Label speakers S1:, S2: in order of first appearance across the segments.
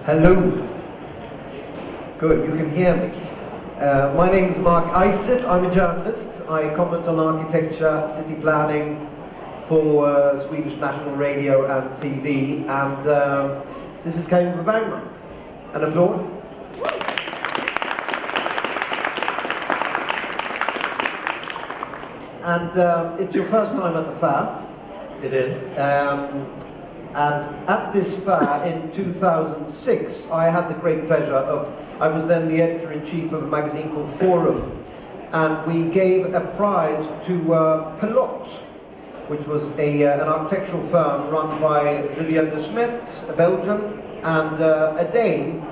S1: Hello. Good, you can hear me. My name is Mark Isett. I'm a journalist. I comment on architecture, city planning for Swedish National Radio and TV. And this is Kai-Uwe Bergmann. An applause. And it's your first time at the fair.
S2: It is.
S1: And at this fair in 2006, I had the great pleasure of, I was then the editor-in-chief of a magazine called Forum, and we gave a prize to Pelot, which was an architectural firm run by Julien de Smet, a Belgian, and a Dane,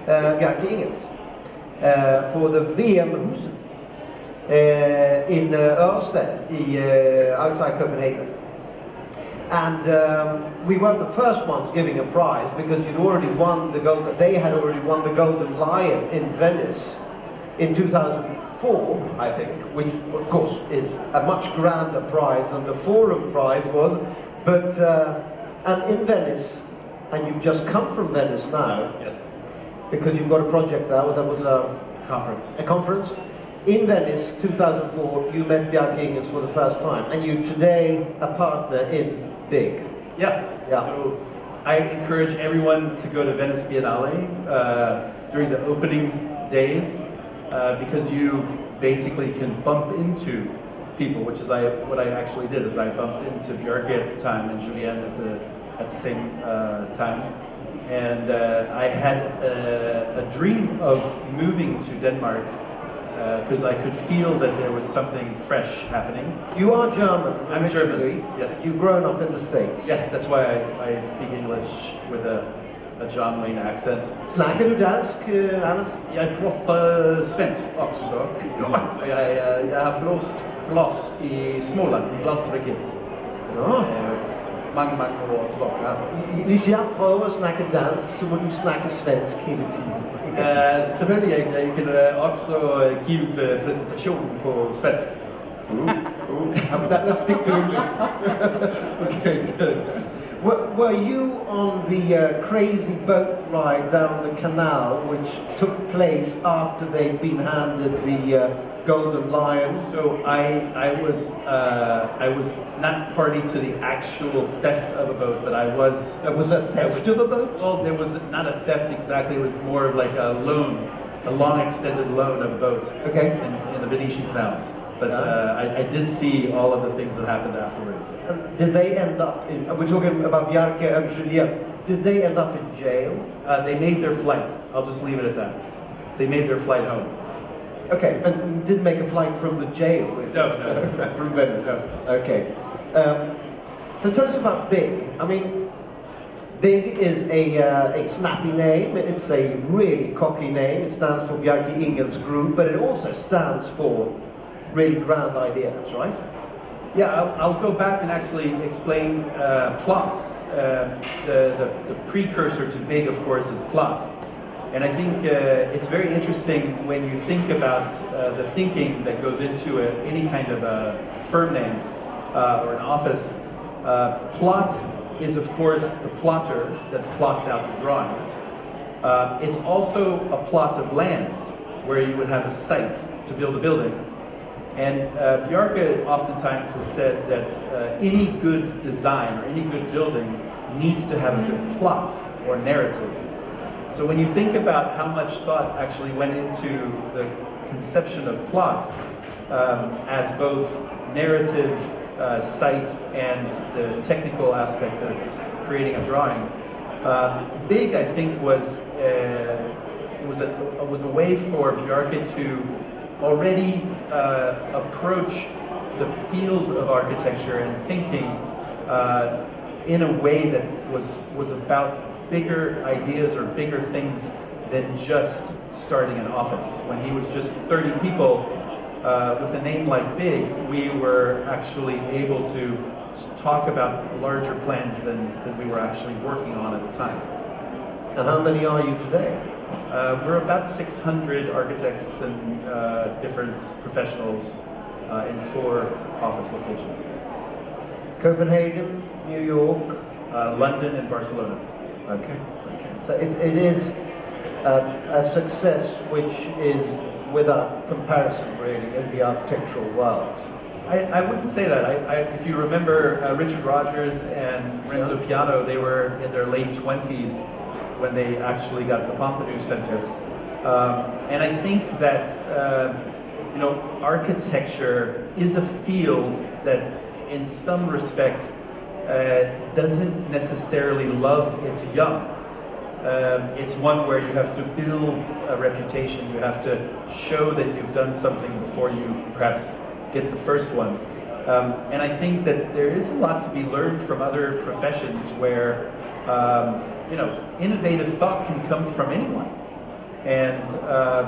S1: Bjarke Ingels, for the VM-husen in Ørsted, outside Copenhagen. And we weren't the first ones giving a prize because you'd already won the they had already won the Golden Lion in Venice in 2004, I think, which of course is a much grander prize than the Forum prize was. But and in Venice, and you've just come from Venice now.
S2: Yes.
S1: Because you've got a project there. There was a
S2: conference.
S1: A conference. In Venice, 2004, you met Bjarke Ingels for the first time, and you today a partner in Big.
S2: Yeah. So I encourage everyone to go to Venice Biennale during the opening days because you basically can bump into people, which is what I actually did. Is I bumped into Bjarke at the time and Julien at the same time, and I had a dream of moving to Denmark. Because I could feel that there was something fresh happening.
S1: You are German.
S2: I'm German. Yes.
S1: You've grown up in the States.
S2: Yes, that's why I speak English with a John Wayne accent.
S1: Snackar du dansk, Anders?
S2: Jag pratar svensk också. Jag har blåst glas i Småland, i glasriket.
S1: Ja.
S2: Mange år tilbake.
S1: Hvis jeg prøver at snakke dansk, så må du snakke svensk hele tiden.
S2: Selvfølgelig, jeg kan også give præsentation på svensk.
S1: Let's stick to English. Okay, good. Were you on the crazy boat ride down the canal, which took place after they'd been handed the Golden Lion?
S2: So I was not party to the actual theft of a boat, but I was.
S1: Was a theft of a boat?
S2: Well, there was not a theft exactly. It was more of like a loan, a long extended loan of a boat.
S1: Okay.
S2: In the Venetian canals. But I did see all of the things that happened afterwards.
S1: Did they end up in? We're talking about Bjarke and Julien. Did they end up in jail?
S2: They made their flight. I'll just leave it at that. They made their flight home.
S1: Okay, and didn't make a flight from the jail?
S2: No.
S1: From Venice?
S2: No.
S1: Okay. So tell us about Big. I mean, Big is a snappy name. It's a really cocky name. It stands for Bjarke Ingels Group, but it also stands for really grand ideas, right?
S2: Yeah, I'll go back and actually explain plot. The precursor to Big, of course, is plot. And I think it's very interesting when you think about the thinking that goes into any kind of a firm name or an office. Plot is, of course, the plotter that plots out the drawing. It's also a plot of land where you would have a site to build a building. And Bjarke oftentimes has said that any good design or any good building needs to have a good plot or narrative. So when you think about how much thought actually went into the conception of plot as both narrative, site, and the technical aspect of creating a drawing, Big, I think, was a way for Bjarke to already approach the field of architecture and thinking in a way that was about bigger ideas or bigger things than just starting an office. When he was just 30 people with a name like Big, we were actually able to talk about larger plans than we were actually working on at the time.
S1: And how many are you today?
S2: We're about 600 architects and different professionals in 4 office locations.
S1: Copenhagen, New York,
S2: London and Barcelona.
S1: Okay, okay. So it is a success which is without comparison, really, in the architectural world.
S2: I wouldn't say that. If you remember Richard Rogers and Renzo Piano, they were in their late 20s when they actually got the Pompidou Center. And I think that architecture is a field that in some respect doesn't necessarily love its young. It's one where you have to build a reputation, you have to show that you've done something before you perhaps get the first one. And I think that there is a lot to be learned from other professions where innovative thought can come from anyone. And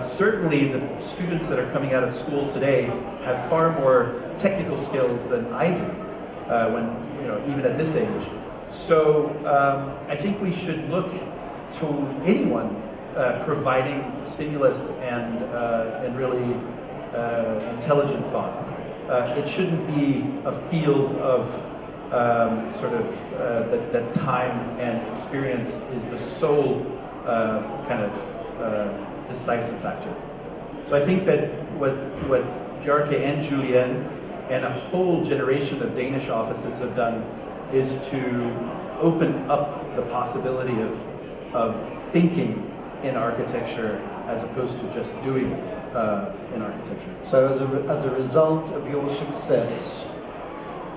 S2: certainly the students that are coming out of schools today have far more technical skills than I do, even at this age. So I think we should look to anyone providing stimulus and really intelligent thought. It shouldn't be a field of that time and experience is the sole decisive factor. So I think that what Bjarke and Julien and a whole generation of Danish offices have done is to open up the possibility of thinking in architecture as opposed to just doing in architecture.
S1: So as a result of your success,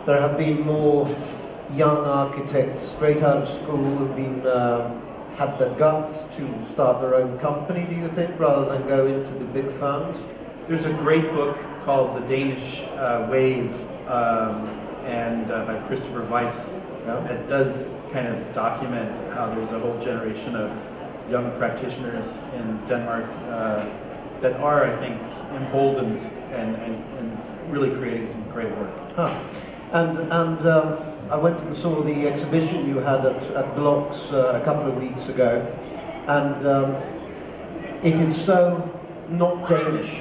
S1: there have been more young architects straight out of school who've been had the guts to start their own company, do you think, rather than go into the big firms?
S2: There's a great book called The Danish Wave and by Christopher Weiss that does kind of document how there's a whole generation of young practitioners in Denmark that are, I think, emboldened and really creating some great work.
S1: And I went and saw the exhibition you had at Blocks a couple of weeks ago, and it is so not Danish,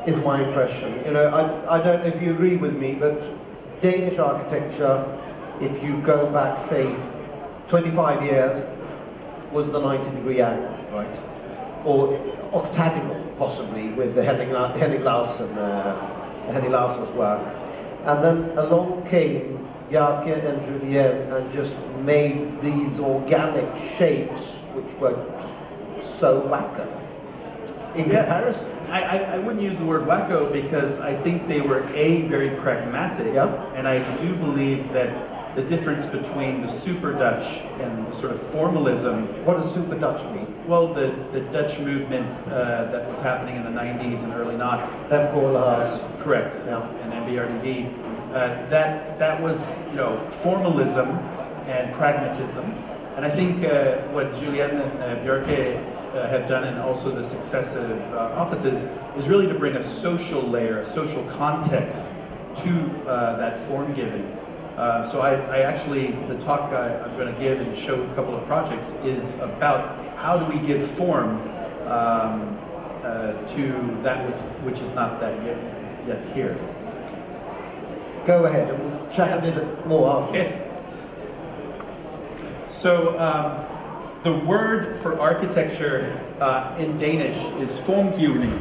S1: is my impression. I don't know if you agree with me, but Danish architecture, if you go back, say, 25 years, was the 90-degree angle, right? Or octagonal, possibly, with the Henning Larsen's work. And then along came Bjarke and Julien and just made these organic shapes which were just so wacko in comparison.
S2: I wouldn't use the word wacko because I think they were very pragmatic, and I do believe that the difference between the Super Dutch and the sort of formalism.
S1: What does Super Dutch mean?
S2: Well, the Dutch movement that was happening in the 90s and early noughts. Correct.
S1: Yeah.
S2: And MBRDV. That was, formalism and pragmatism. And I think what Julien and Bjarke have done, and also the successive offices, is really to bring a social layer, a social context to that form giving. So I actually, the talk I'm going to give and show a couple of projects is about how do we give form to that which is not that yet here.
S1: Go ahead, and we'll chat a bit more after.
S2: Okay. So the word for architecture in Danish is formgiving,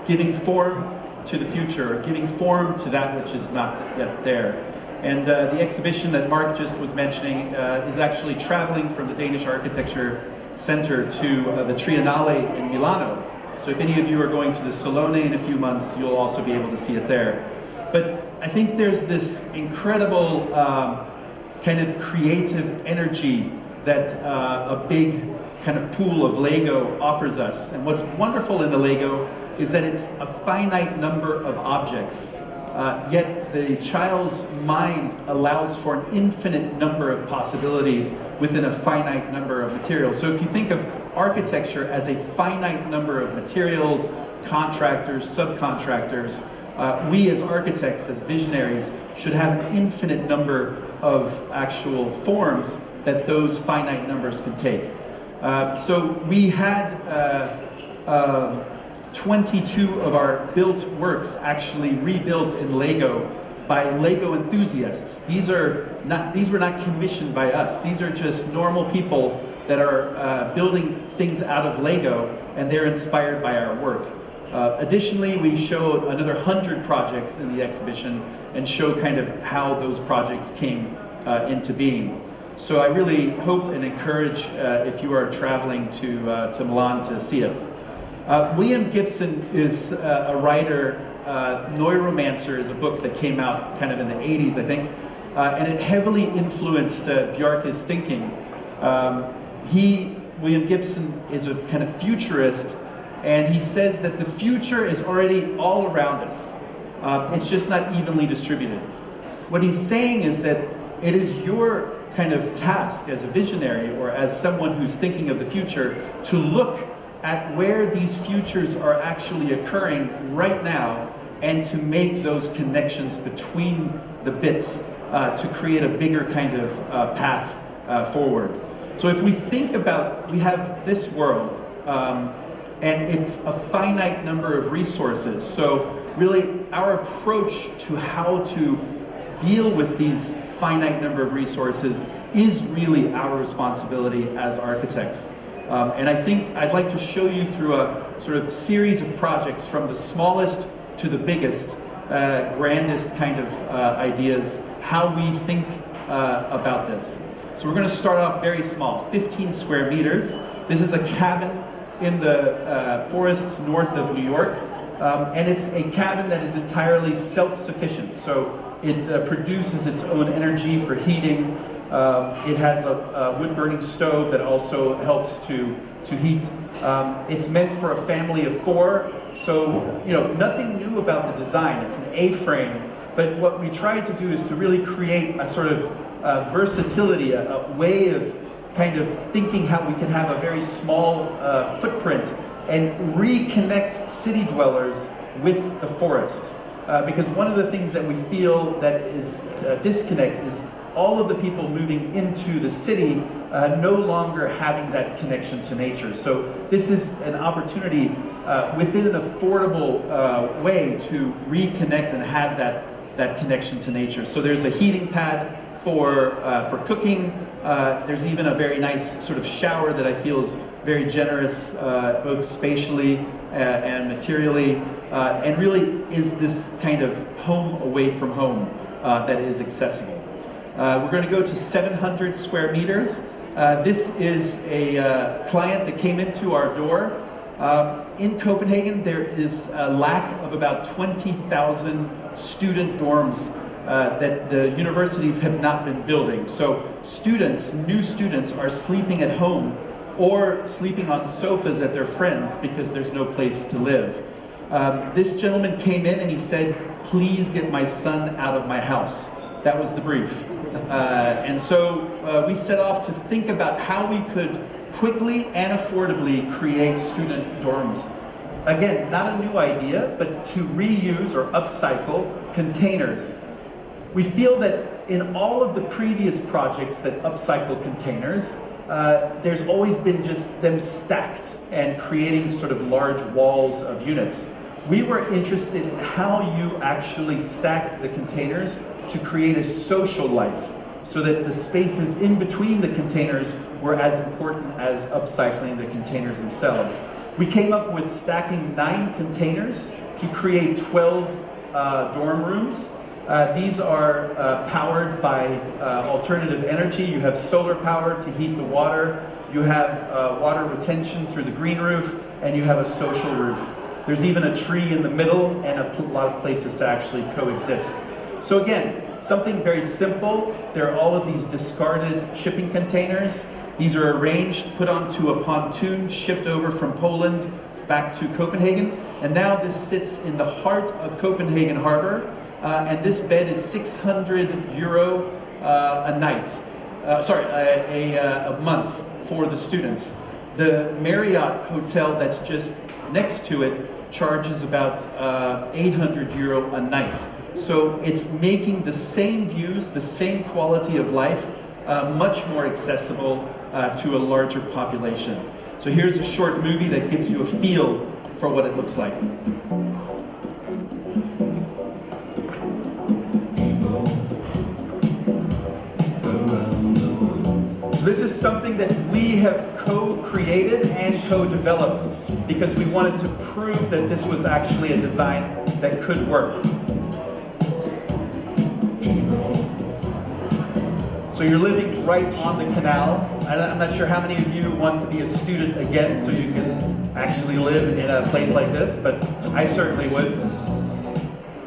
S2: giving form to the future, giving form to that which is not yet there. And the exhibition that Mark just was mentioning is actually traveling from the Danish Architecture Center to the Triennale in Milano. So if any of you are going to the Salone in a few months, you'll also be able to see it there. But I think there's this incredible kind of creative energy that a big kind of pool of Lego offers us. And what's wonderful in the Lego is that it's a finite number of objects. Yet the child's mind allows for an infinite number of possibilities within a finite number of materials. So if you think of architecture as a finite number of materials, contractors, subcontractors, we as architects, as visionaries, should have an infinite number of actual forms that those finite numbers can take. So we had 22 of our built works actually rebuilt in Lego by Lego enthusiasts. These were not commissioned by us. These are just normal people that are building things out of Lego, and they're inspired by our work. Additionally, we show another 100 projects in the exhibition and show kind of how those projects came into being. So I really hope and encourage if you are traveling to Milan to see it. William Gibson is a writer. Neuromancer is a book that came out kind of in the 80s, I think, and it heavily influenced Bjarke's thinking. William Gibson is a kind of futurist, and he says that the future is already all around us. It's just not evenly distributed. What he's saying is that it is your kind of task as a visionary or as someone who's thinking of the future to look at where these futures are actually occurring right now and to make those connections between the bits to create a bigger kind of path forward. So if we think about, we have this world and it's a finite number of resources. So really our approach to how to deal with these finite number of resources is really our responsibility as architects. And I think I'd like to show you through a sort of series of projects from the smallest to the biggest, grandest kind of ideas, how we think about this. So we're going to start off very small, 15 square meters. This is a cabin in the forests north of New York. And it's a cabin that is entirely self-sufficient. So it produces its own energy for heating. It has a wood-burning stove that also helps to heat. It's meant for a family of 4. So, nothing new about the design. It's an A-frame. But what we tried to do is to really create a sort of versatility, a way of kind of thinking how we can have a very small footprint and reconnect city dwellers with the forest. Because one of the things that we feel that is a disconnect is all of the people moving into the city no longer having that connection to nature. So this is an opportunity within an affordable way to reconnect and have that connection to nature. So there's a heating pad for cooking. There's even a very nice sort of shower that I feel is very generous, both spatially and materially, and really is this kind of home away from home that is accessible. We're going to go to 700 square meters. This is a client that came into our door. In Copenhagen, there is a lack of about 20,000 student dorms that the universities have not been building. So new students are sleeping at home or sleeping on sofas at their friends because there's no place to live. This gentleman came in and he said, "Please get my son out of my house." That was the brief. And so we set off to think about how we could quickly and affordably create student dorms. Again, not a new idea, but to reuse or upcycle containers. We feel that in all of the previous projects that upcycle containers, there's always been just them stacked and creating sort of large walls of units. We were interested in how you actually stack the containers to create a social life so that the spaces in between the containers were as important as upcycling the containers themselves. We came up with stacking 9 containers to create 12 dorm rooms. These are powered by alternative energy. You have solar power to heat the water, you have water retention through the green roof, and you have a social roof. There's even a tree in the middle and a lot of places to actually coexist. So again, something very simple. There are all of these discarded shipping containers. These are arranged, put onto a pontoon, shipped over from Poland back to Copenhagen. And now this sits in the heart of Copenhagen Harbor. And this bed is 600 euro a night. A month for the students. The Marriott hotel that's just next to it charges about 800 euro a night. So it's making the same views, the same quality of life, much more accessible to a larger population. So here's a short movie that gives you a feel for what it looks like. So this is something that we have co-created and co-developed because we wanted to prove that this was actually a design that could work. So you're living right on the canal. I'm not sure how many of you want to be a student again so you can actually live in a place like this, but I certainly would.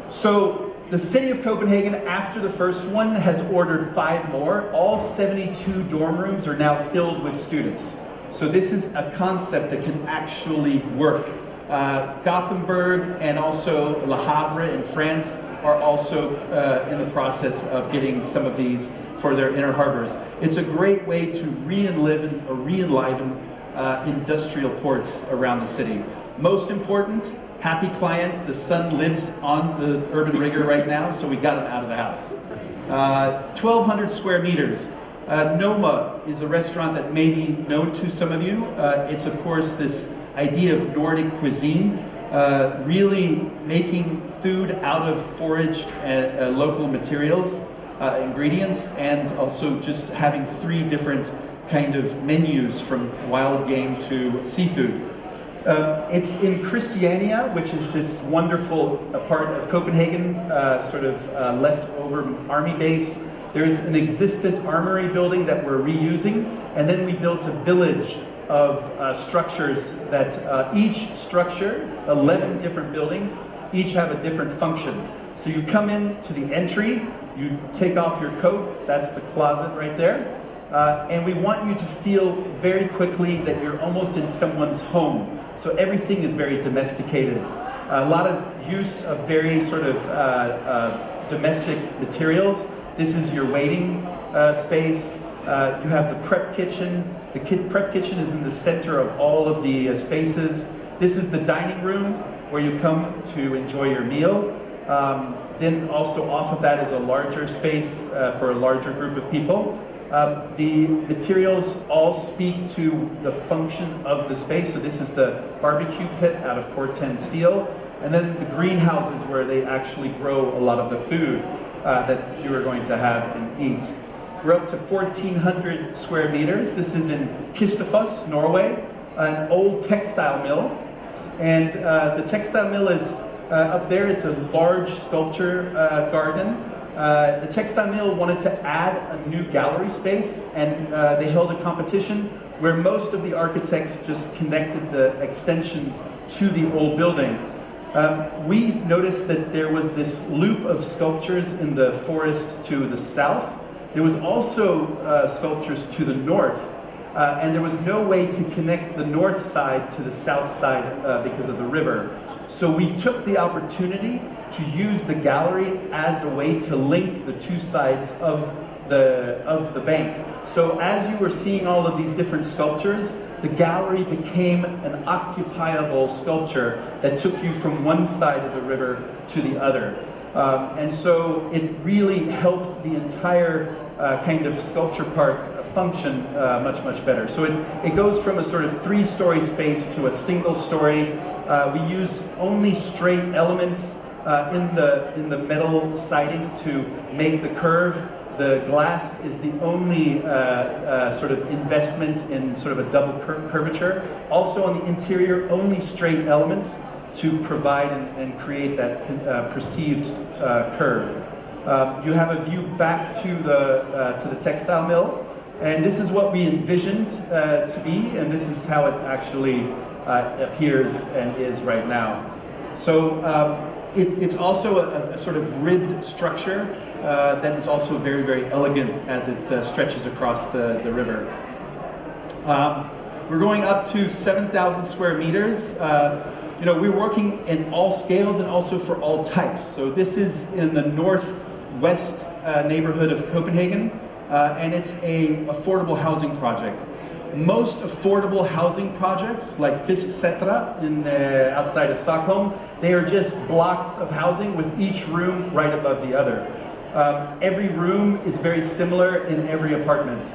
S2: So the city of Copenhagen, after the first one, has ordered 5 more. All 72 dorm rooms are now filled with students. So this is a concept that can actually work. Gothenburg and also Le Havre in France are also in the process of getting some of these for their inner harbors. It's a great way to re-enliven industrial ports around the city. Most important, happy client, the son lives on the urban rigger right now, so we got him out of the house. 1,200 square meters. Noma is a restaurant that may be known to some of you. It's of course this idea of Nordic cuisine, really making food out of foraged and local materials, ingredients, and also just having 3 different kind of menus from wild game to seafood. It's in Christiania, which is this wonderful part of Copenhagen, sort of leftover army base. There's an existent armory building that we're reusing, and then we built a village of structures that each structure, 11 different buildings, each have a different function. So you come in to the entry, you take off your coat, that's the closet right there, and we want you to feel very quickly that you're almost in someone's home. So everything is very domesticated. A lot of use of very sort of domestic materials. This is your waiting space. You have the prep kitchen. The prep kitchen is in the center of all of the spaces. This is the dining room where you come to enjoy your meal. Then also off of that is a larger space for a larger group of people. The materials all speak to the function of the space. So this is the barbecue pit out of Corten steel. And then the greenhouses where they actually grow a lot of the food that you are going to have and eat. We're up to 1,400 square meters. This is in Kistefos, Norway, an old textile mill. And the textile mill is up there. It's a large sculpture garden. The textile mill wanted to add a new gallery space, and they held a competition where most of the architects just connected the extension to the old building. We noticed that there was this loop of sculptures in the forest to the south. There was also sculptures to the north, and there was no way to connect the north side to the south side because of the river. So we took the opportunity to use the gallery as a way to link the 2 sides of the bank. So as you were seeing all of these different sculptures, the gallery became an occupiable sculpture that took you from one side of the river to the other. And so it really helped the entire kind of sculpture park function much, much better. So it goes from a sort of 3-story space to a single story. We use only straight elements in the metal siding to make the curve. The glass is the only sort of investment in sort of a double curvature. Also on the interior, only straight elements to provide and create that perceived curve. You have a view back to the textile mill, and this is what we envisioned to be, and this is how it actually appears and is right now. So it's also a sort of ribbed structure that is also very, very elegant as it stretches across the river. We're going up to 7,000 square meters. We're working in all scales and also for all types. So this is in the northwest neighborhood of Copenhagen, and it's an affordable housing project. Most affordable housing projects, like Fisksätra outside of Stockholm, they are just blocks of housing with each room right above the other. Every room is very similar in every apartment.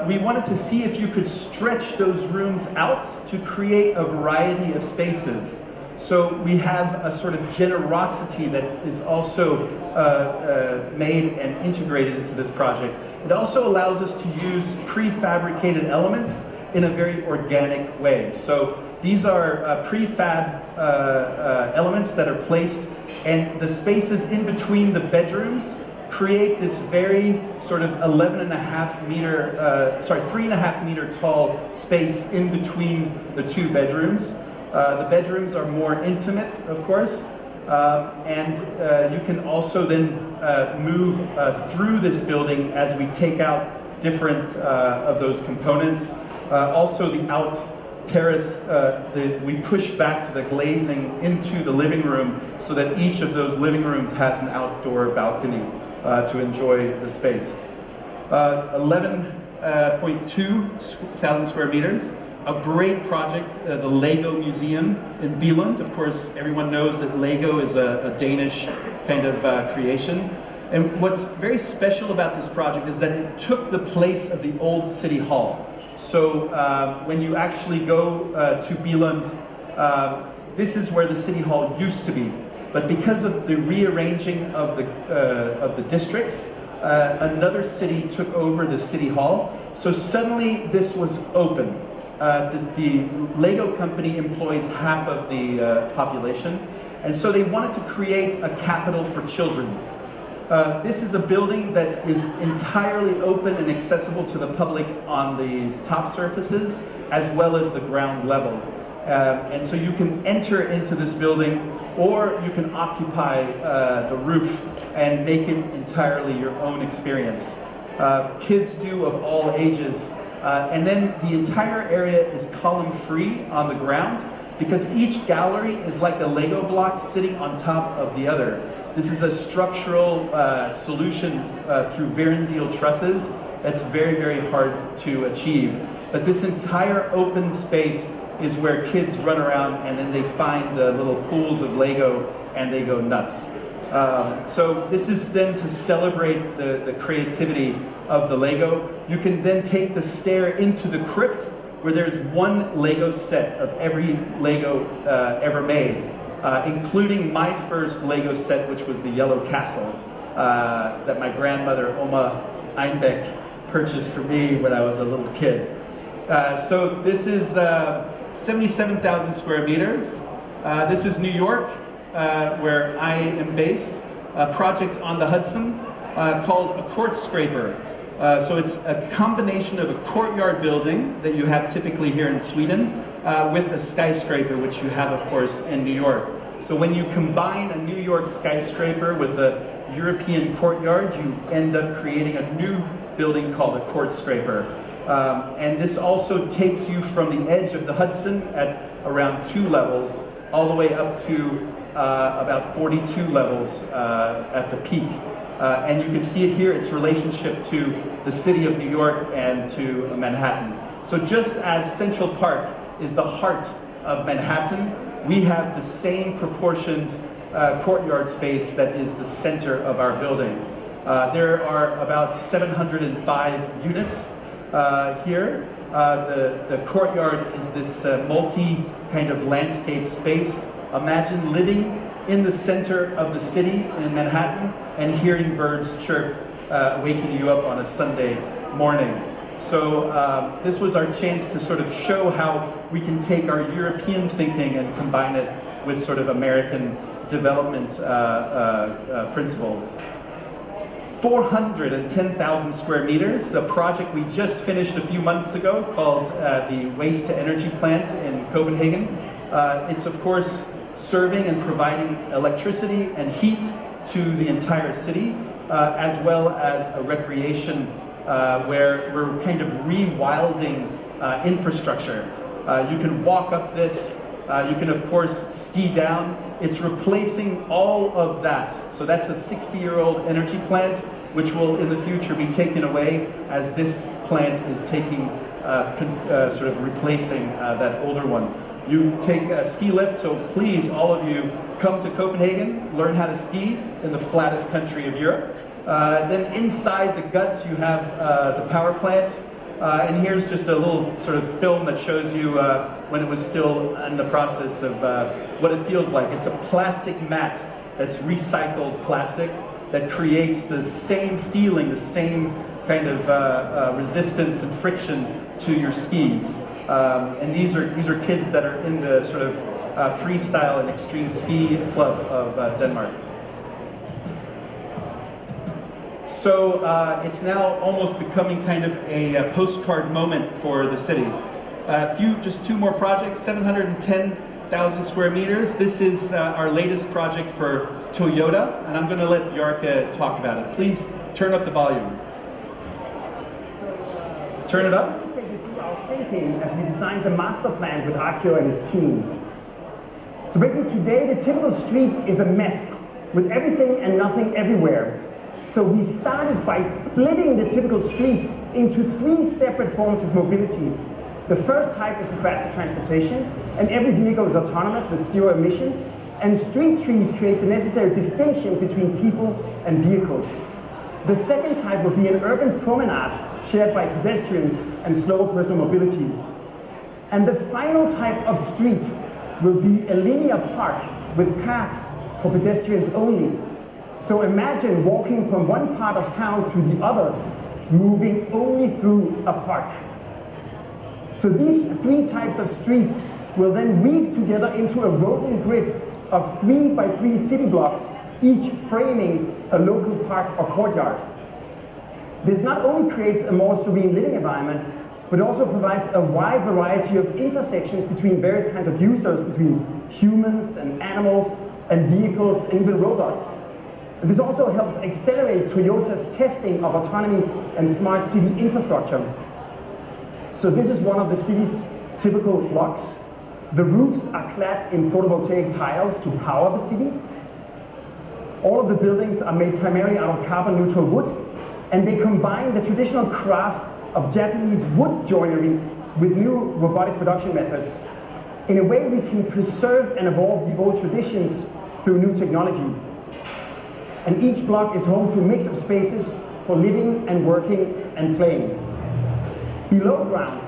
S2: We wanted to see if you could stretch those rooms out to create a variety of spaces. So we have a sort of generosity that is also made and integrated into this project. It also allows us to use prefabricated elements in a very organic way. So these are prefab elements that are placed, and the spaces in between the bedrooms create this very sort of 3.5 meter tall space in between the two bedrooms. The bedrooms are more intimate, of course, and you can also then move through this building as we take out different of those components. Also the out terrace, we push back the glazing into the living room so that each of those living rooms has an outdoor balcony to enjoy the space. 11.2 thousand square meters. A great project, the Lego Museum in Billund. Of course, everyone knows that Lego is a Danish kind of creation. And what's very special about this project is that it took the place of the old City Hall. So when you actually go to Billund, this is where the City Hall used to be. But because of the rearranging of the districts, another city took over the City Hall. So suddenly this was open. The Lego company employs half of the population, and so they wanted to create a capital for children. This is a building that is entirely open and accessible to the public on the top surfaces as well as the ground level. And so you can enter into this building, or you can occupy the roof and make it entirely your own experience. Kids do of all ages. And then the entire area is column-free on the ground because each gallery is like a Lego block sitting on top of the other. This is a structural solution through Verandil trusses that's very, very hard to achieve. But this entire open space is where kids run around and then they find the little pools of Lego and they go nuts. So this is then to celebrate the creativity of the Lego. You can then take the stair into the crypt where there's one Lego set of every Lego ever made, including my first Lego set, which was the Yellow Castle that my grandmother, Oma Einbeck, purchased for me when I was a little kid. So this is 77,000 square meters. This is New York, where I am based, a project on the Hudson called a Quartzscraper. So it's a combination of a courtyard building that you have typically here in Sweden with a skyscraper, which you have, of course, in New York. So when you combine a New York skyscraper with a European courtyard, you end up creating a new building called a Quartzscraper. And this also takes you from the edge of the Hudson at around 2 levels all the way up to about 42 levels at the peak. And you can see it here, its relationship to the city of New York and to Manhattan. So just as Central Park is the heart of Manhattan, we have the same proportioned courtyard space that is the center of our building. There are about 705 units here. The courtyard is this multi kind of landscape space. Imagine living in the center of the city in Manhattan and hearing birds chirp, waking you up on a Sunday morning. So this was our chance to sort of show how we can take our European thinking and combine it with sort of American development principles. 410,000 square meters, a project we just finished a few months ago called the Wastetoenergy plant in Copenhagen. It's of course serving and providing electricity and heat to the entire city, as well as a recreation where we're kind of rewilding infrastructure. You can walk up this, you can of course ski down. It's replacing all of that. So that's a 60-year-old energy plant, which will in the future be taken away as this plant is taking, sort of replacing that older one. You take a ski lift, so please, all of you, come to Copenhagen, learn how to ski in the flattest country of Europe. Then inside the guts you have the power plant, And here's just a little sort of film that shows you when it was still in the process of what it feels like. It's a plastic mat that's recycled plastic that creates the same feeling, the same kind of resistance and friction to your skis. And these are kids that are in the sort of freestyle and extreme ski club of Denmark. So it's now almost becoming kind of a postcard moment for the city. Just two more projects, 710,000 square meters. This is our latest project for Toyota, and I'm going to let Bjarke talk about it. Please turn up the volume. Turn it up.
S3: Let me take you through our thinking as we designed the master plan with Akio and his team. So basically today the typical street is a mess with everything and nothing everywhere. So we started by splitting the typical street into 3 separate forms of mobility. The first type is the faster transportation, and every vehicle is autonomous with 0 emissions, and street trees create the necessary distinction between people and vehicles. The second type will be an urban promenade shared by pedestrians and slower personal mobility. And the final type of street will be a linear park with paths for pedestrians only. So imagine walking from one part of town to the other, moving only through a park. So these 3 types of streets will then weave together into a woven grid of 3 by 3 city blocks, each framing a local park or courtyard. This not only creates a more serene living environment, but also provides a wide variety of intersections between various kinds of users, between humans and animals and vehicles and even robots. And this also helps accelerate Toyota's testing of autonomy and smart city infrastructure. So this is one of the city's typical blocks. The roofs are clad in photovoltaic tiles to power the city. All of the buildings are made primarily out of carbon neutral wood, and they combine the traditional craft of Japanese wood joinery with new robotic production methods. In a way, we can preserve and evolve the old traditions through new technology. And each block is home to a mix of spaces for living and working and playing. Below ground,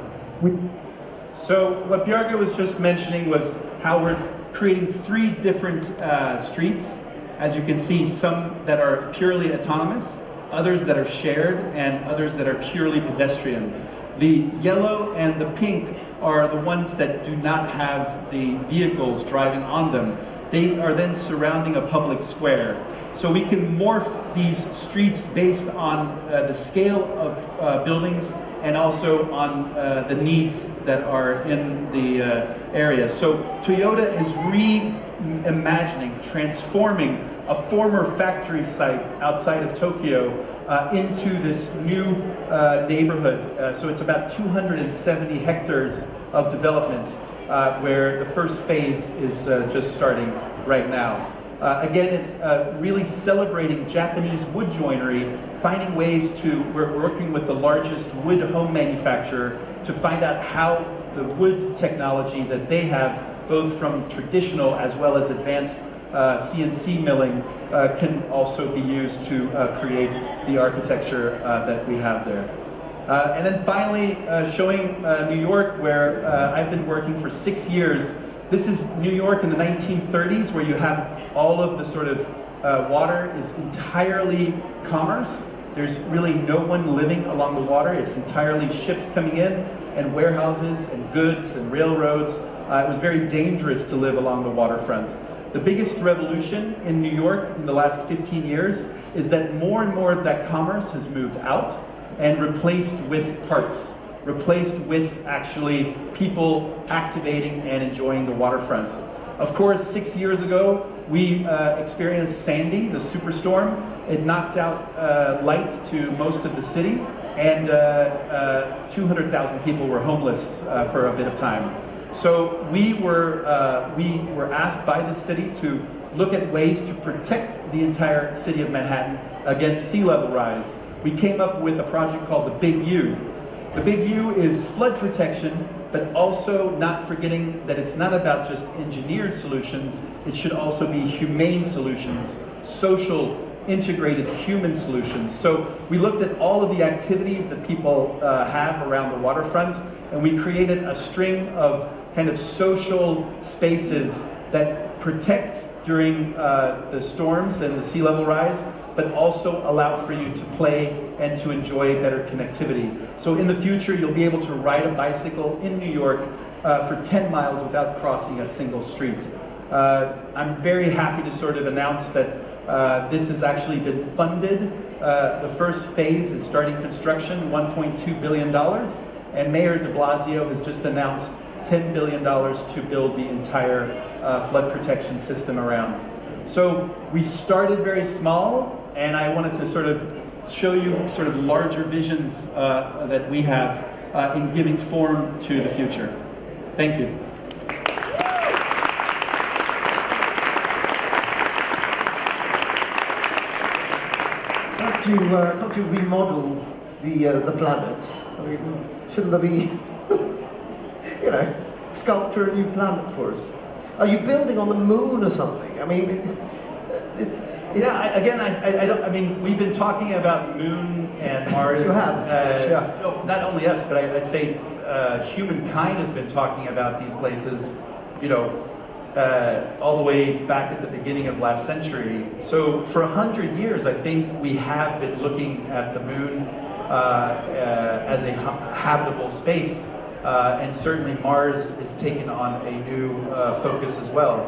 S2: So what Bjarke was just mentioning was how we're creating 3 different streets. As you can see, some that are purely autonomous, others that are shared, and others that are purely pedestrian. The yellow and the pink are the ones that do not have the vehicles driving on them. They are then surrounding a public square. So we can morph these streets based on the scale of buildings and also on the needs that are in the area. So Toyota is reimagining, transforming a former factory site outside of Tokyo into this new neighborhood. So it's about 270 hectares of development where the first phase is just starting right now. Again, it's really celebrating Japanese wood joinery, finding ways to, we're working with the largest wood home manufacturer to find out how the wood technology that they have, both from traditional as well as advanced CNC milling, can also be used to create the architecture that we have there. And then finally, showing New York, where I've been working for 6 years. This is New York in the 1930s, where you have all of the sort of water is entirely commerce. There's really no one living along the water. It's entirely ships coming in and warehouses and goods and railroads. It was very dangerous to live along the waterfront. The biggest revolution in New York in the last 15 years is that more and more of that commerce has moved out and replaced with parks, replaced with actually people activating and enjoying the waterfront. Of course, 6 years ago, we experienced Sandy, the superstorm. It knocked out light to most of the city, and 200,000 people were homeless for a bit of time. So we were asked by the city to look at ways to protect the entire city of Manhattan against sea level rise. We came up with a project called the Big U. The Big U is flood protection, but also not forgetting that it's not about just engineered solutions, it should also be humane solutions, social integrated human solutions. So we looked at all of the activities that people have around the waterfront, and we created a string of kind of social spaces that protect during the storms and the sea level rise, but also allow for you to play and to enjoy better connectivity. So in the future, you'll be able to ride a bicycle in New York for 10 miles without crossing a single street. I'm very happy to sort of announce that this has actually been funded. The first phase is starting construction, $1.2 billion, and Mayor de Blasio has just announced $10 billion to build the entire flood protection system around. So we started very small, and I wanted to sort of show you sort of larger visions that we have in giving form to the future. Thank you.
S1: Can't you remodel the planet? I mean, shouldn't there be, you know, sculpture a new planet for us? Are you building on the moon or something? I mean, it's
S2: yeah. I don't. I mean, we've been talking about Moon and Mars.
S1: You have, yeah.
S2: No, not only us, but I'd say humankind has been talking about these places. You know, all the way back at the beginning of last century. So for 100 years, I think we have been looking at the moon as a habitable space, and certainly Mars is taking on a new focus as well.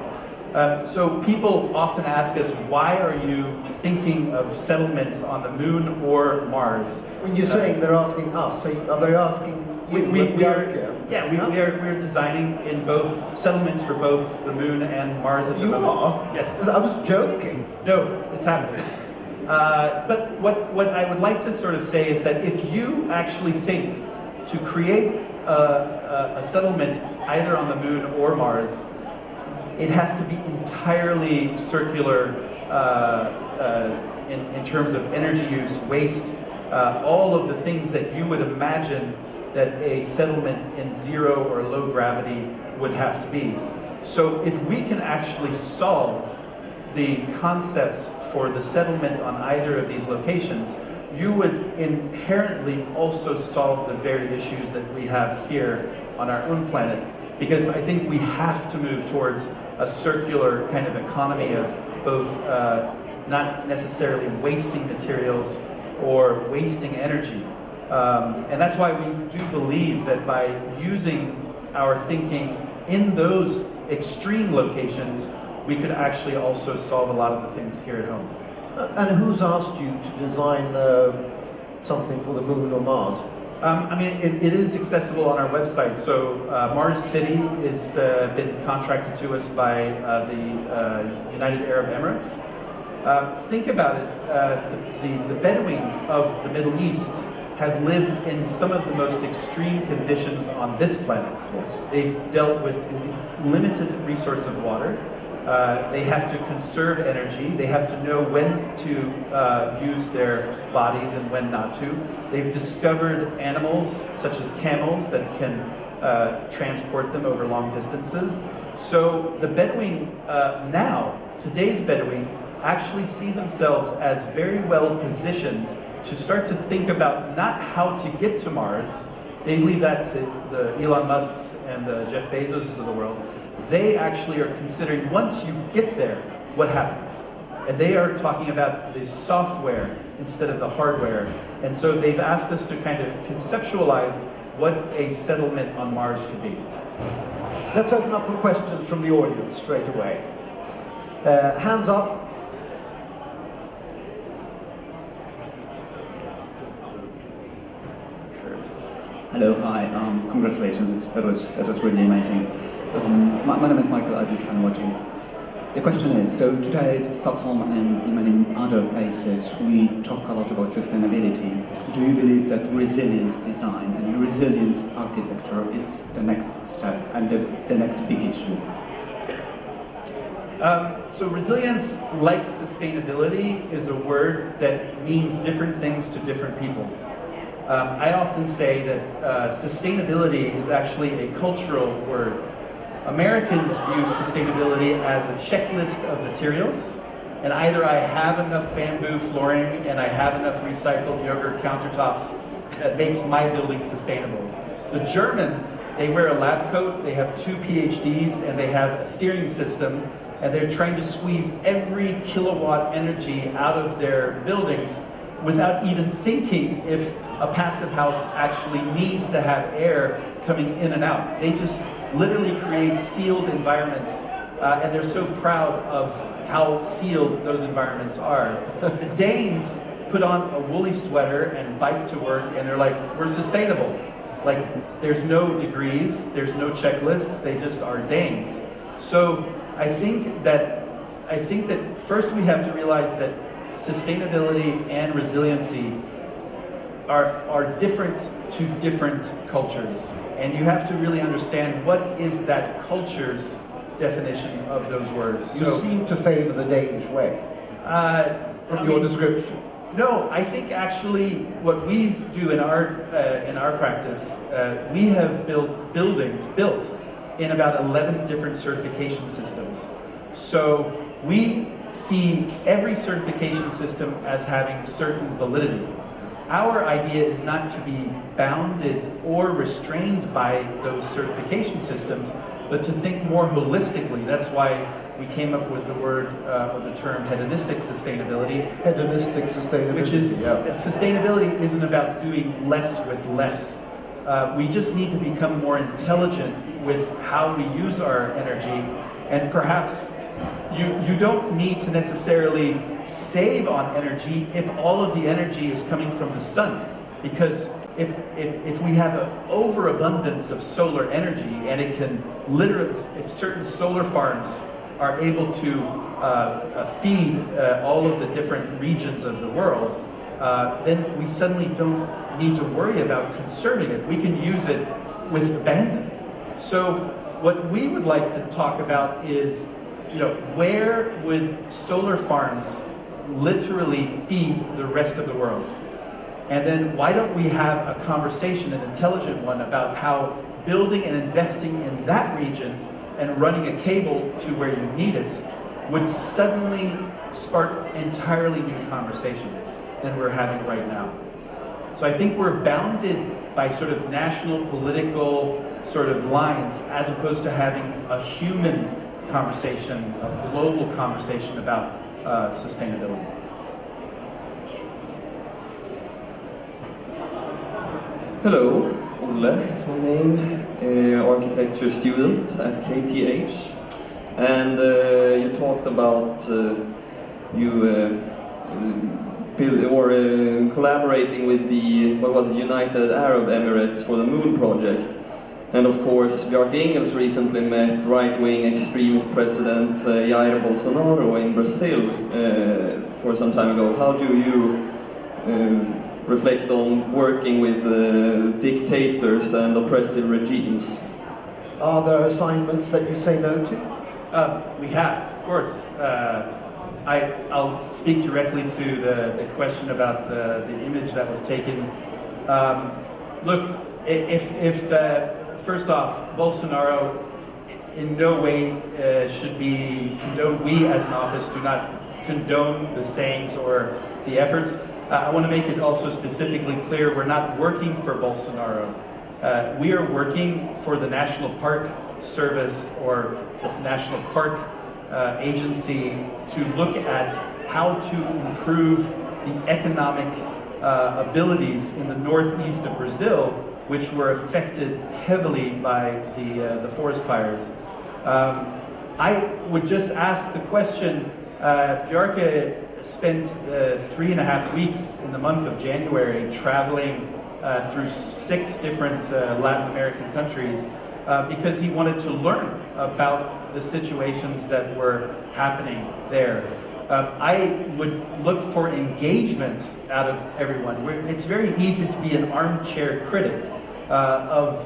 S2: So people often ask us, why are you thinking of settlements on the moon or Mars?
S1: When you're saying they're asking us, so are they asking you?
S2: We're designing in both settlements for both the moon and Mars at the moment.
S1: You are?
S2: Yes.
S1: I was joking.
S2: No, it's happening. But what I would like to sort of say is that if you actually think to create a settlement either on the moon or Mars, it has to be entirely circular in terms of energy use, waste, all of the things that you would imagine that a settlement in zero or low gravity would have to be. So if we can actually solve the concepts for the settlement on either of these locations, you would inherently also solve the very issues that we have here on our own planet. Because I think we have to move towards a circular kind of economy of both not necessarily wasting materials or wasting energy. And that's why we do believe that by using our thinking in those extreme locations, we could actually also solve a lot of the things here at home.
S1: And who's asked you to design something for the moon or Mars?
S2: I mean, it is accessible on our website. So Mars City has been contracted to us by the United Arab Emirates. Think about it, the Bedouin of the Middle East have lived in some of the most extreme conditions on this planet.
S1: Yes.
S2: They've dealt with limited resource of water. They have to conserve energy. They have to know when to use their bodies and when not to. They've discovered animals such as camels that can transport them over long distances. So the Bedouin now, today's Bedouin, actually see themselves as very well positioned to start to think about not how to get to Mars. They leave that to the Elon Musks and the Jeff Bezoses of the world. They actually are considering, once you get there, what happens? And they are talking about the software instead of the hardware. And so they've asked us to kind of conceptualize what a settlement on Mars could be.
S1: Let's open up for questions from the audience straight away. Hands up.
S4: Hello, hi, congratulations, that was really amazing. My name is Michael, I do Tranwatching. The question is, so today at Stockholm and in many other places, we talk a lot about sustainability. Do you believe that resilience design and resilience architecture is the next step and the next big issue?
S2: So resilience, like sustainability, is a word that means different things to different people. I often say that sustainability is actually a cultural word. Americans view sustainability as a checklist of materials, And either I have enough bamboo flooring and I have enough recycled yogurt countertops that makes my building sustainable. The Germans, they wear a lab coat, they have 2 PhDs, and they have a steering system, and they're trying to squeeze every kilowatt energy out of their buildings without even thinking if a passive house actually needs to have air coming in and out. They just literally create sealed environments, and they're so proud of how sealed those environments are. The Danes put on a woolly sweater and bike to work, and they're like, we're sustainable. Like, there's no degrees, there's no checklists, they just are Danes. So I think that first we have to realize that sustainability and resiliency are different to different cultures. And you have to really understand what is that culture's definition of those words.
S1: You seem to favor the Danish way, from your description.
S2: No, I think actually what we do in our practice, we have built buildings in about 11 different certification systems. So we see every certification system as having certain validity. Our idea is not to be bounded or restrained by those certification systems, but to think more holistically. That's why we came up with the word, or the term hedonistic sustainability.
S1: Hedonistic sustainability.
S2: Which is, that sustainability isn't about doing less with less. We just need to become more intelligent with how we use our energy, and perhaps you don't need to necessarily save on energy if all of the energy is coming from the sun, because if we have an overabundance of solar energy, and it can literally, if certain solar farms are able to feed all of the different regions of the world, then we suddenly don't need to worry about conserving it. We can use it with abandon. So what we would like to talk about is, where would solar farms literally feed the rest of the world? And then why don't we have a conversation, an intelligent one, about how building and investing in that region and running a cable to where you need it would suddenly spark entirely new conversations than we're having right now. So I think we're bounded by sort of national political sort of lines, as opposed to having a human conversation, a global conversation about sustainability.
S5: Hello, Ole is my name, architecture student at KTH, and you talked about collaborating with the, United Arab Emirates for the Moon Project. And of course, Bjarke Ingels recently met right-wing extremist President Jair Bolsonaro in Brazil for some time ago. How do you reflect on working with dictators and oppressive regimes?
S1: Are there assignments that you say no to?
S2: We have, of course. I'll speak directly to the question about the image that was taken. Look, first off, Bolsonaro in no way should be condoned. We as an office do not condone the sayings or the efforts. I want to make it also specifically clear, we're not working for Bolsonaro. We are working for the National Park Service, or the National Park Agency, to look at how to improve the economic abilities in the northeast of Brazil, which were affected heavily by the forest fires. I would just ask the question, Bjarke spent 3.5 weeks in the month of January traveling through 6 different Latin American countries because he wanted to learn about the situations that were happening there. I would look for engagement out of everyone. It's very easy to be an armchair critic of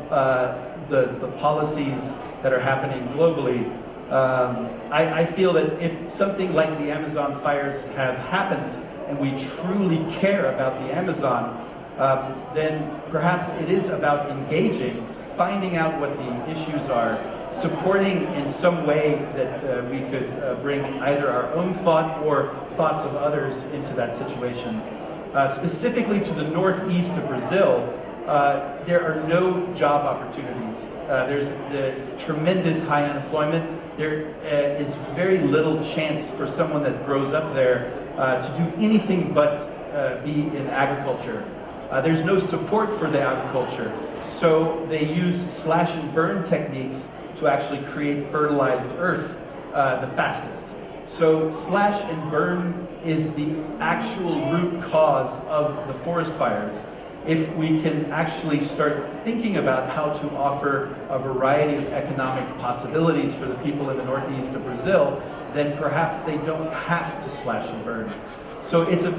S2: the policies that are happening globally. I feel that if something like the Amazon fires have happened and we truly care about the Amazon, then perhaps it is about engaging, finding out what the issues are, supporting in some way that we could bring either our own thought or thoughts of others into that situation. Specifically to the northeast of Brazil, there are no job opportunities. There's the tremendous high unemployment. There is very little chance for someone that grows up there to do anything but be in agriculture. There's no support for the agriculture, so they use slash and burn techniques to actually create fertilized earth the fastest. So slash and burn is the actual root cause of the forest fires. If we can actually start thinking about how to offer a variety of economic possibilities for the people in the northeast of Brazil, then perhaps they don't have to slash and burn. So it's a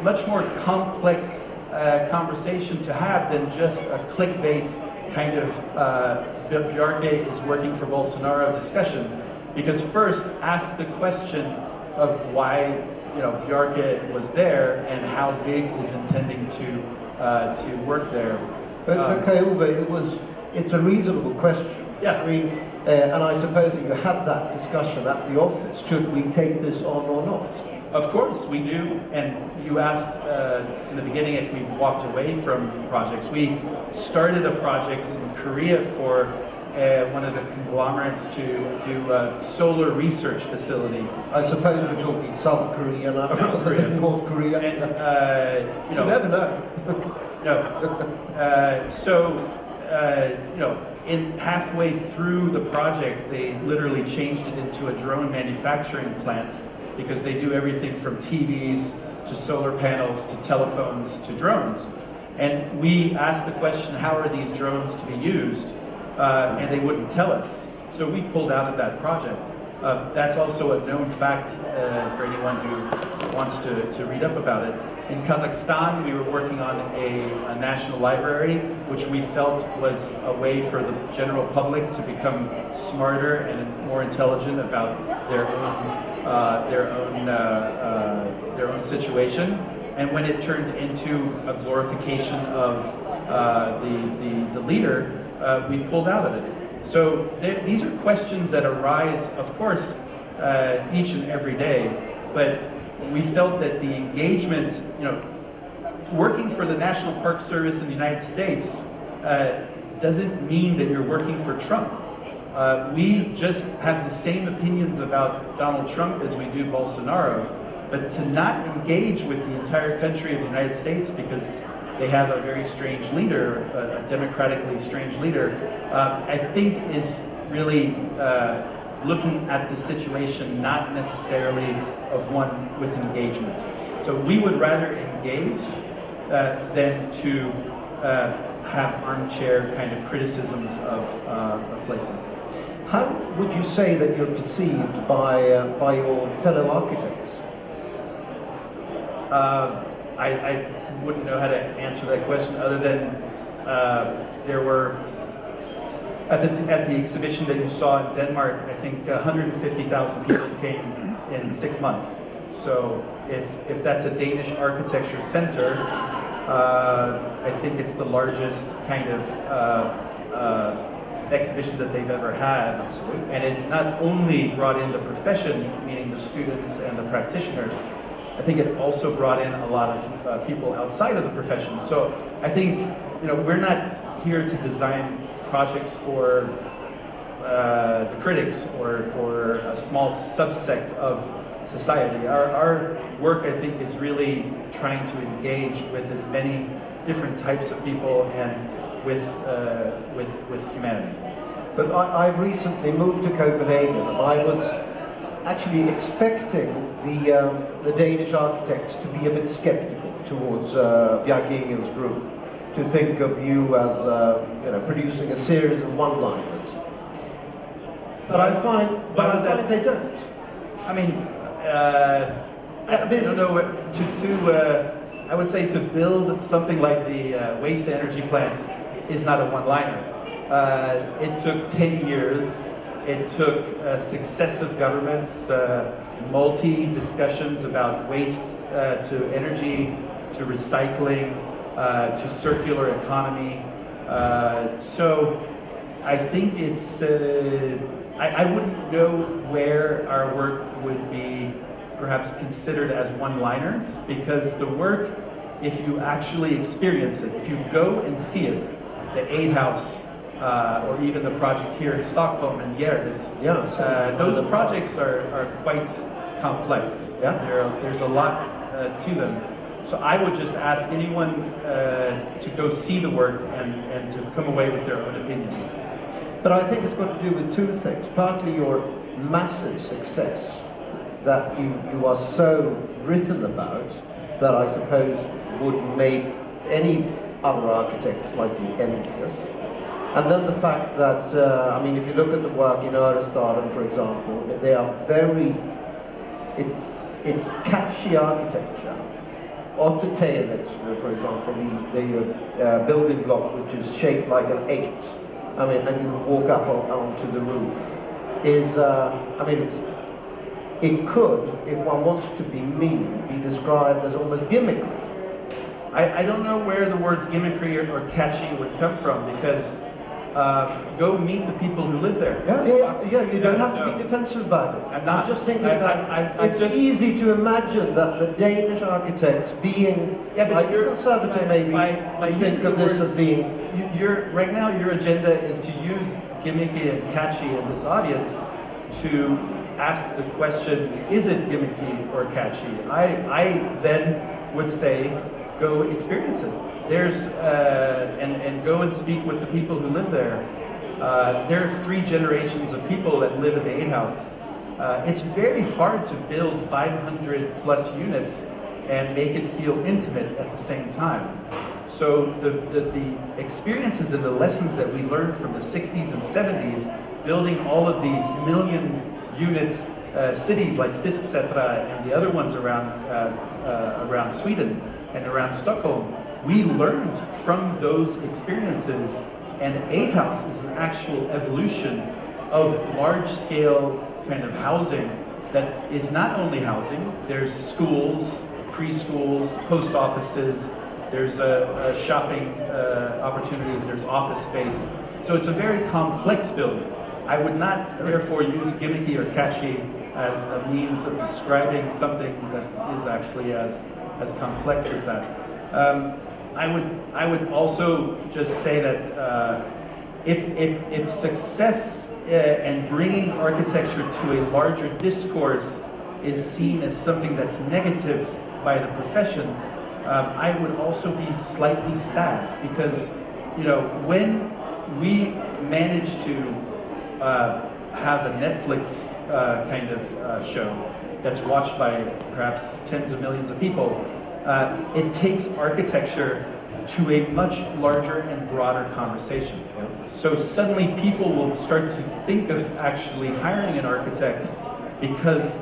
S2: much more complex conversation to have than just a clickbait kind of Bjarke is working for Bolsonaro discussion. Because first, ask the question of why Bjarke was there and how big is intending to work there.
S1: But Kai-Uwe, it's a reasonable question.
S2: Yeah.
S1: I mean, and I suppose you had that discussion at the office. Should we take this on or not?
S2: Of course we do, and you asked in the beginning if we've walked away from projects. We started a project in Korea for one of the conglomerates to do a solar research facility.
S1: I suppose we're talking South Korea now,
S2: South
S1: rather than North Korea.
S2: And,
S1: you never know.
S2: No. In halfway through the project, they literally changed it into a drone manufacturing plant, because they do everything from TVs to solar panels to telephones to drones. And we asked the question, how are these drones to be used? And they wouldn't tell us. So we pulled out of that project. That's also a known fact for anyone who wants to read up about it. In Kazakhstan, we were working on a national library, which we felt was a way for the general public to become smarter and more intelligent about their own situation. And when it turned into a glorification of the leader, we pulled out of it. So these are questions that arise, of course, each and every day, but we felt that the engagement, working for the National Park Service in the United States doesn't mean that you're working for Trump. We just have the same opinions about Donald Trump as we do Bolsonaro, but to not engage with the entire country of the United States because they have a very strange leader, a democratically strange leader, I think is really looking at the situation not necessarily of one with engagement. So we would rather engage than to have armchair kind of criticisms of places.
S1: How would you say that you're perceived by your fellow architects?
S2: I wouldn't know how to answer that question other than there were, at the exhibition that you saw in Denmark, I think 150,000 people came in 6 months. So if that's a Danish architecture center, I think it's the largest kind of exhibition that they've ever had. And it not only brought in the profession, meaning the students and the practitioners, I think it also brought in a lot of people outside of the profession. So I think, we're not here to design projects for the critics or for a small subsect of society. Our work, I think, is really trying to engage with as many different types of people and with humanity.
S1: But I've recently moved to Copenhagen, and I was actually expecting the Danish architects to be a bit skeptical towards Bjarke Ingels' group, to think of you as producing a series of one-liners. But I find they don't.
S2: I mean, I don't know. I would say to build something like the Wastetoenergy plant is not a one-liner. It took 10 years. It took successive governments, multi-discussions about waste to energy, to recycling, to circular economy. So I think it's, I wouldn't know where our work would be perhaps considered as one-liners, because the work, if you actually experience it, if you go and see it, the Aid House, or even the project here in Stockholm and Gärdet, those projects are quite complex.
S1: Yeah.
S2: There's a lot to them. So I would just ask anyone to go see the work and to come away with their own opinions.
S1: But I think it's got to do with two things. Partly your massive success that you are so written about that I suppose would make any other architect slightly envious. And then the fact that, I mean, if you look at the work in Örestaden, for example, they are very, it's catchy architecture. Ottertalet, for example, the building block which is shaped like an 8, I mean, and you can walk up onto the roof, is, I mean, it could, if one wants to be mean, be described as almost gimmickry.
S2: I don't know where the words gimmickry or catchy would come from, because go meet the people who live there.
S1: Yeah, you don't have to be defensive about it.
S2: I'm not.
S1: I'm just thinking that it's easy to imagine that the Danish architects being, like a conservative maybe, think of this as being...
S2: Right now your agenda is to use gimmicky and catchy in this audience to ask the question, is it gimmicky or catchy? I then would say, go experience it. There's and go and speak with the people who live there. There are 3 generations of people that live in the Aid House. It's very hard to build 500 plus units and make it feel intimate at the same time. So the experiences and the lessons that we learned from the 60s and 70s, building all of these million-unit cities like Fisksätra and the other ones around Sweden and around Stockholm, we learned from those experiences, and Aid House is an actual evolution of large-scale kind of housing that is not only housing. There's schools, preschools, post offices, there's shopping opportunities, there's office space. So it's a very complex building. I would not therefore use gimmicky or catchy as a means of describing something that is actually as complex as that. I would also just say that if success and bringing architecture to a larger discourse is seen as something that's negative by the profession, I would also be slightly sad, because when we manage to have a Netflix kind of show that's watched by perhaps tens of millions of people, it takes architecture to a much larger and broader conversation. So suddenly people will start to think of actually hiring an architect, because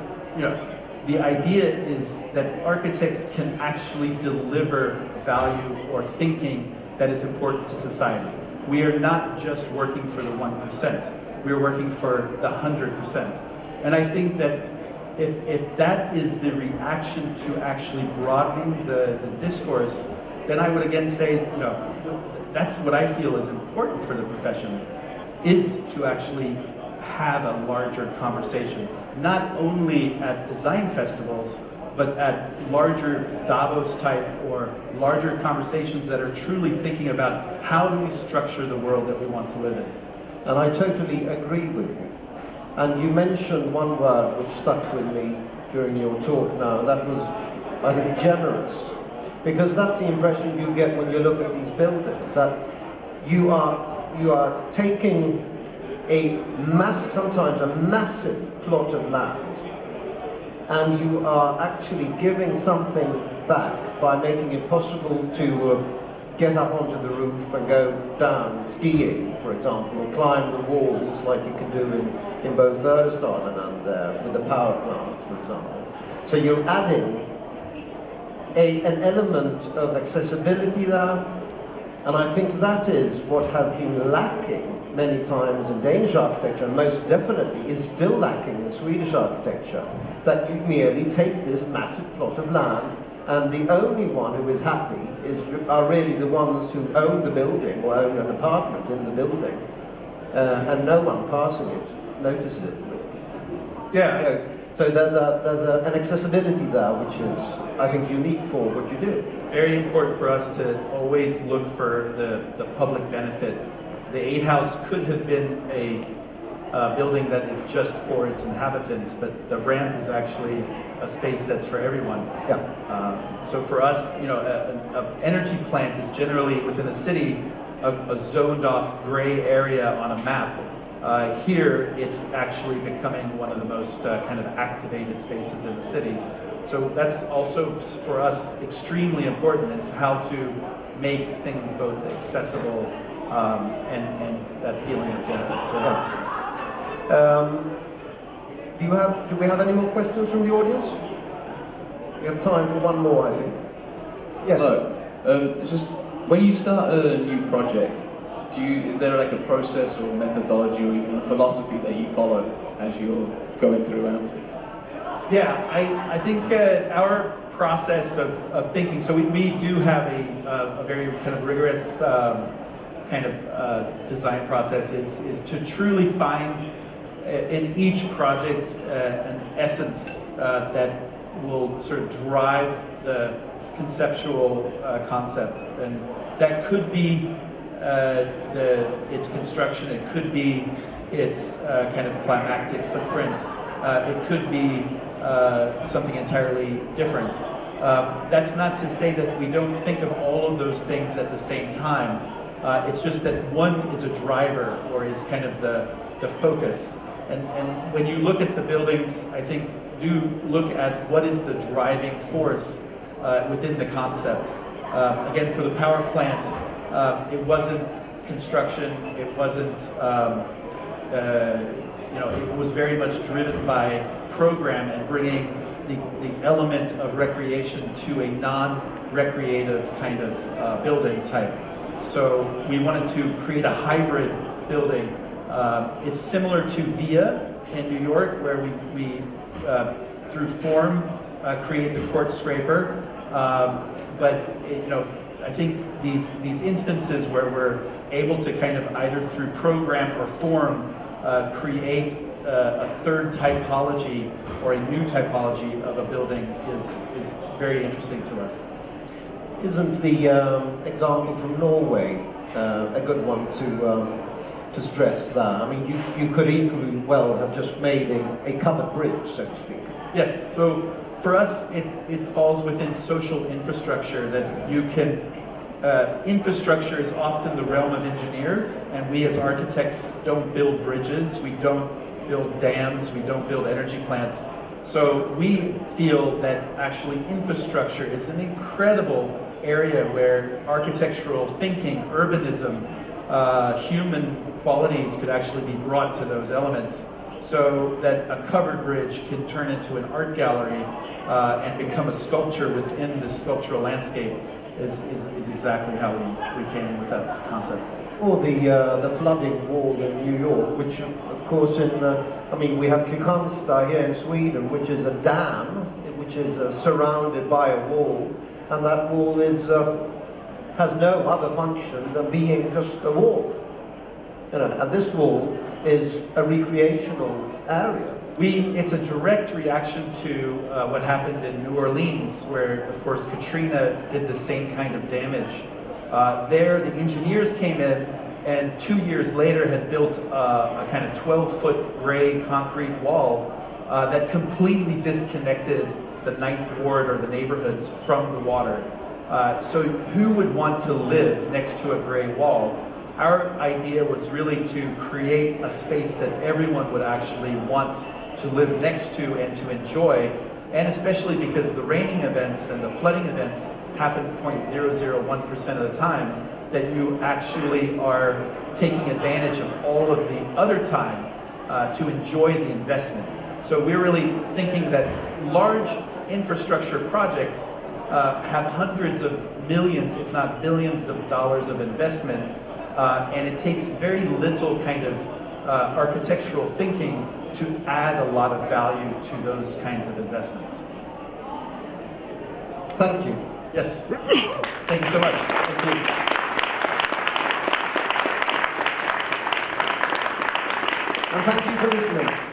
S2: the idea is that architects can actually deliver value or thinking that is important to society. We are not just working for the 1%, we're working for the 100%. And I think that if that is the reaction to actually broadening the discourse, then I would again say, that's what I feel is important for the profession, is to actually have a larger conversation, not only at design festivals, but at larger Davos type or larger conversations that are truly thinking about how do we structure the world that we want to live in.
S1: And I totally agree with you. And you mentioned one word which stuck with me during your talk now, and that was, I think, generous. Because that's the impression you get when you look at these buildings, that you are taking sometimes a massive plot of land, and you are actually giving something back by making it possible to get up onto the roof and go down skiing, for example, or climb the walls like you can do in both Örestaden and with the power plant, for example. So you're adding an element of accessibility there, and I think that is what has been lacking many times in Danish architecture, and most definitely is still lacking in Swedish architecture, that you merely take this massive plot of land, and the only one who is happy are really the ones who own the building or own an apartment in the building. and no one passing it notices it.
S2: Yeah.
S1: So there's an accessibility there, which is, I think, unique for what you do.
S2: Very important for us to always look for the public benefit. The 8 House could have been a building that is just for its inhabitants, but the ramp is actually a space that's for everyone.
S1: Yeah.
S2: So for us, you know, an energy plant is generally within a city a zoned off gray area on a map. Here, it's actually becoming one of the most kind of activated spaces in the city. So that's also for us extremely important, is how to make things both accessible and that feeling of generosity.
S1: Do we have any more questions from the audience? We have time for one more, I think. Yes.
S6: Hello. Just when you start a new project, is there like a process or methodology or even a philosophy that you follow as you're going through answers?
S2: Yeah, I think our process of thinking, so we do have a very kind of rigorous kind of design process, is to truly find in each project an essence that will sort of drive the conceptual concept, and that could be its construction, it could be its kind of climactic footprint, it could be something entirely different. That's not to say that we don't think of all of those things at the same time. It's just that one is a driver, or is kind of the focus. And when you look at the buildings, I think do look at what is the driving force within the concept. Again, for the power plant, it wasn't construction, it wasn't, it was very much driven by program and bringing the element of recreation to a non-recreative kind of building type. So we wanted to create a hybrid building. It's similar to Via in New York, where we through form create the Quartzscraper. But I think these instances where we're able to kind of either through program or form create a third typology or a new typology of a building is very interesting to us.
S1: Isn't the example from Norway a good one to stress that? I mean, you could equally well have just made a covered bridge, so to speak.
S2: Yes, so for us, it falls within social infrastructure that you can, infrastructure is often the realm of engineers, and we as architects don't build bridges, we don't build dams, we don't build energy plants. So we feel that actually infrastructure is an incredible area where architectural thinking, urbanism, human qualities could actually be brought to those elements, so that a covered bridge can turn into an art gallery and become a sculpture within the sculptural landscape is exactly how we came with that concept.
S1: Or the flooding wall in New York, which of course we have Kristianstad here in Sweden, which is a dam, which is surrounded by a wall, and that wall has no other function than being just a wall. And this wall is a recreational area.
S2: It's a direct reaction to what happened in New Orleans, where, of course, Katrina did the same kind of damage. There, the engineers came in, and 2 years later had built a kind of 12-foot gray concrete wall that completely disconnected the Ninth Ward or the neighborhoods from the water. So who would want to live next to a gray wall? Our idea was really to create a space that everyone would actually want to live next to and to enjoy, and especially because the raining events and the flooding events happen 0.001% of the time, that you actually are taking advantage of all of the other time to enjoy the investment. So we're really thinking that large infrastructure projects have hundreds of millions, if not billions of dollars of investment, and it takes very little kind of architectural thinking to add a lot of value to those kinds of investments.
S1: Thank you.
S2: Yes. Thank you so much. Thank you.
S1: and thank you for listening.